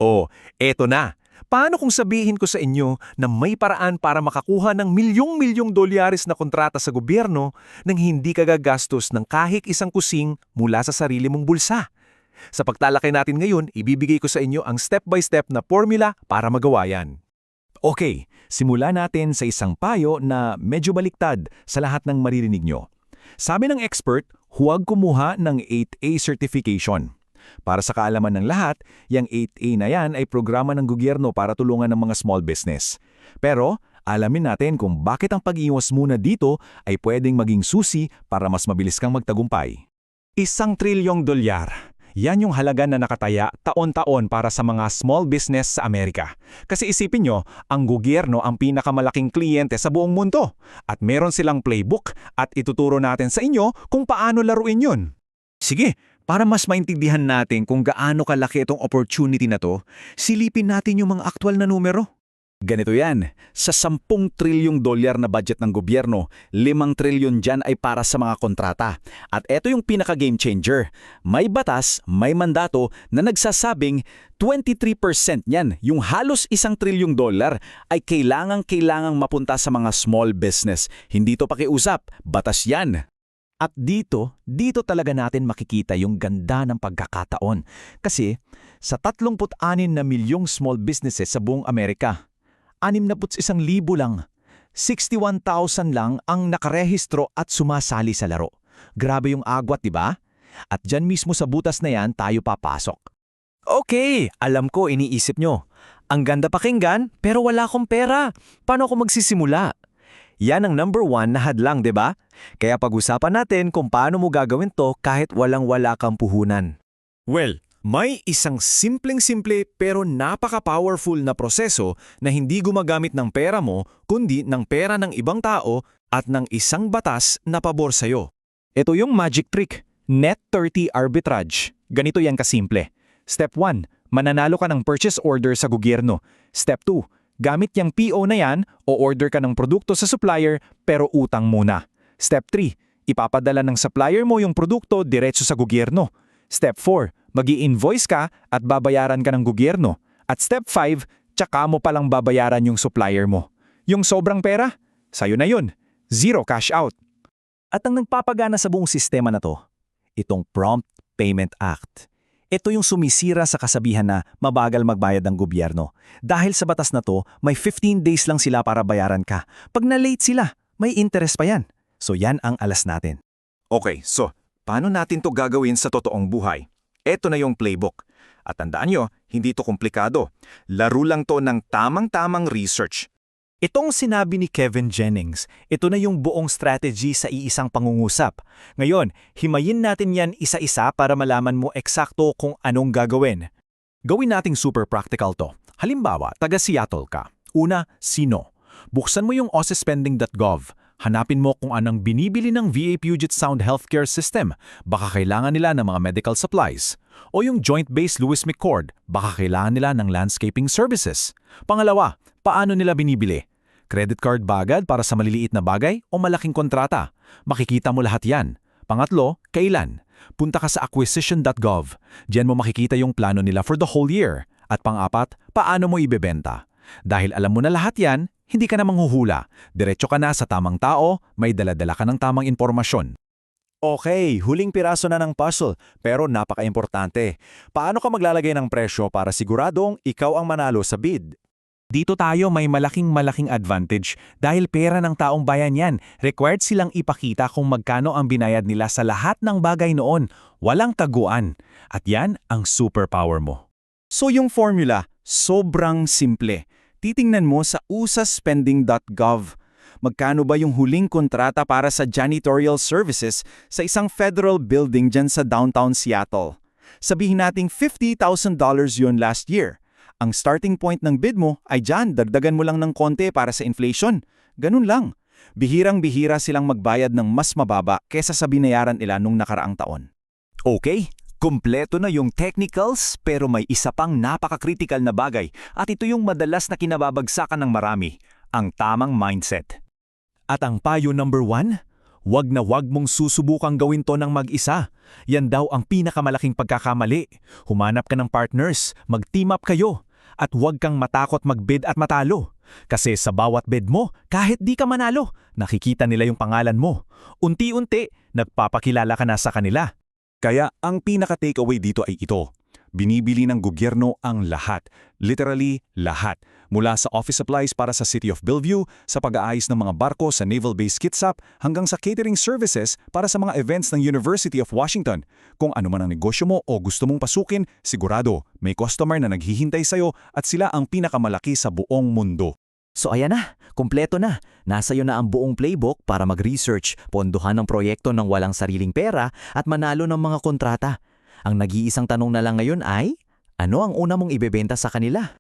Oh, eto na. Paano kung sabihin ko sa inyo na may paraan para makakuha ng milyong-milyong dolyares na kontrata sa gobyerno nang hindi ka gagastos ng kahit isang kusing mula sa sarili mong bulsa? Sa pagtalakay natin ngayon, ibibigay ko sa inyo ang step-by-step na formula para magawa yan. Okay, simulan natin sa isang payo na medyo baliktad sa lahat ng maririnig nyo. Sabi ng expert, huwag kumuha ng 8A certification. Para sa kaalaman ng lahat, yung 8A na yan ay programa ng gobyerno para tulungan ng mga small business. Pero, alamin natin kung bakit ang pag-iwas muna dito ay pwedeng maging susi para mas mabilis kang magtagumpay. $1 trillion. Yan yung halaga na nakataya taon-taon para sa mga small business sa Amerika. Kasi isipin nyo, ang gobyerno ang pinakamalaking kliyente sa buong mundo. At meron silang playbook at ituturo natin sa inyo kung paano laruin yun. Sige, para mas maintindihan natin kung gaano kalaki itong opportunity na to, silipin natin yung mga aktwal na numero. Ganito yan, sa $10 trilyong na budget ng gobyerno, 5 trilyon dyan ay para sa mga kontrata. At eto yung pinaka-game changer. May batas, may mandato na nagsasabing 23% yan, yung halos $1 trilyong ay kailangang mapunta sa mga small business. Hindi to pakiusap, batas yan. At dito talaga natin makikita yung ganda ng pagkakataon. Kasi sa 36 na milyong small businesses sa buong Amerika, 61,000 lang, 61,000 lang ang nakarehistro at sumasali sa laro. Grabe yung agwat, di ba? At dyan mismo sa butas na yan tayo papasok. Okay, alam ko iniisip nyo. Ang ganda pakinggan pero wala akong pera. Paano ako magsisimula? Yan ang number 1 na hadlang, di ba? Kaya pag-usapan natin kung paano mo gagawin to kahit walang-wala kang puhunan. Well, may isang simpleng-simple pero napaka-powerful na proseso na hindi gumagamit ng pera mo kundi ng pera ng ibang tao at ng isang batas na pabor sa'yo. Ito yung magic trick, Net 30 Arbitrage. Ganito yan kasimple. Step 1, mananalo ka ng purchase order sa gobyerno. Step 2, gamit yung PO na yan o order ka ng produkto sa supplier pero utang muna. Step 3, ipapadala ng supplier mo yung produkto diretso sa gobyerno. Step 4, magi-invoice ka at babayaran ka ng gobyerno. At step 5, tsaka mo palang babayaran yung supplier mo. Yung sobrang pera, sayo na yun. Zero cash out. At ang nagpapagana sa buong sistema na to, itong Prompt Payment Act. Ito yung sumisira sa kasabihan na mabagal magbayad ng gobyerno. Dahil sa batas na to, may 15 days lang sila para bayaran ka. Pag na-late sila, may interest pa yan. So yan ang alas natin. Okay, so paano natin to gagawin sa totoong buhay? Ito na yung playbook. At tandaan nyo, hindi to komplikado. Laro lang to ng tamang-tamang research. Itong sinabi ni Kevin Jennings, ito na yung buong strategy sa iisang pangungusap. Ngayon, himayin natin yan isa-isa para malaman mo eksakto kung anong gagawin. Gawin nating super practical to. Halimbawa, taga Seattle ka. Una, sino? Buksan mo yung osaspending.gov. Hanapin mo kung anong binibili ng VA Puget Sound Healthcare System. Baka kailangan nila ng mga medical supplies. O yung Joint Base Lewis McChord. Baka kailangan nila ng landscaping services. Pangalawa, paano nila binibili? Credit card ba agad para sa maliliit na bagay o malaking kontrata? Makikita mo lahat yan. Pangatlo, kailan? Punta ka sa acquisition.gov. Diyan mo makikita yung plano nila for the whole year. At pang-apat, paano mo ibebenta? Dahil alam mo na lahat yan, hindi ka na manghuhula. Diretso ka na sa tamang tao, may dala-dala ka ng tamang impormasyon. Okay, huling piraso na ng puzzle, pero napaka-importante. Paano ka maglalagay ng presyo para siguradong ikaw ang manalo sa bid? Dito tayo may malaking advantage dahil pera ng taong bayan yan. Required silang ipakita kung magkano ang binayad nila sa lahat ng bagay noon. Walang taguan. At yan ang superpower mo. So yung formula, sobrang simple. Titingnan mo sa usaspending.gov. Magkano ba yung huling kontrata para sa janitorial services sa isang federal building dyan sa downtown Seattle? Sabihin nating $50,000 yun last year. Ang starting point ng bid mo ay dyan, dagdagan mo lang ng konti para sa inflation. Ganun lang. Bihirang-bihira silang magbayad ng mas mababa kesa sa binayaran nila nung nakaraang taon. Okay, kumpleto na yung technicals pero may isa pang napaka-critical na bagay at ito yung madalas na kinababagsakan ng marami, ang tamang mindset. At ang payo number 1, wag na wag mong susubukang gawin to ng mag-isa. Yan daw ang pinakamalaking pagkakamali. Humanap ka ng partners, mag-team up kayo, at wag kang matakot mag-bid at matalo. Kasi sa bawat bid mo, kahit di ka manalo, nakikita nila yung pangalan mo. Unti-unti, nagpapakilala ka na sa kanila. Kaya ang pinaka-takeaway dito ay ito. Binibili ng gobyerno ang lahat. Literally, lahat. Mula sa office supplies para sa City of Bellevue, sa pag-aayos ng mga barko sa Naval Base Kitsap, hanggang sa catering services para sa mga events ng University of Washington. Kung ano man ang negosyo mo o gusto mong pasukin, sigurado, may customer na naghihintay sa'yo at sila ang pinakamalaki sa buong mundo. So ayan na, kumpleto na. Nasa iyo na ang buong playbook para mag-research, ponduhan ng proyekto ng walang sariling pera at manalo ng mga kontrata. Ang nag-iisang tanong na lang ngayon ay, ano ang una mong ibebenta sa kanila?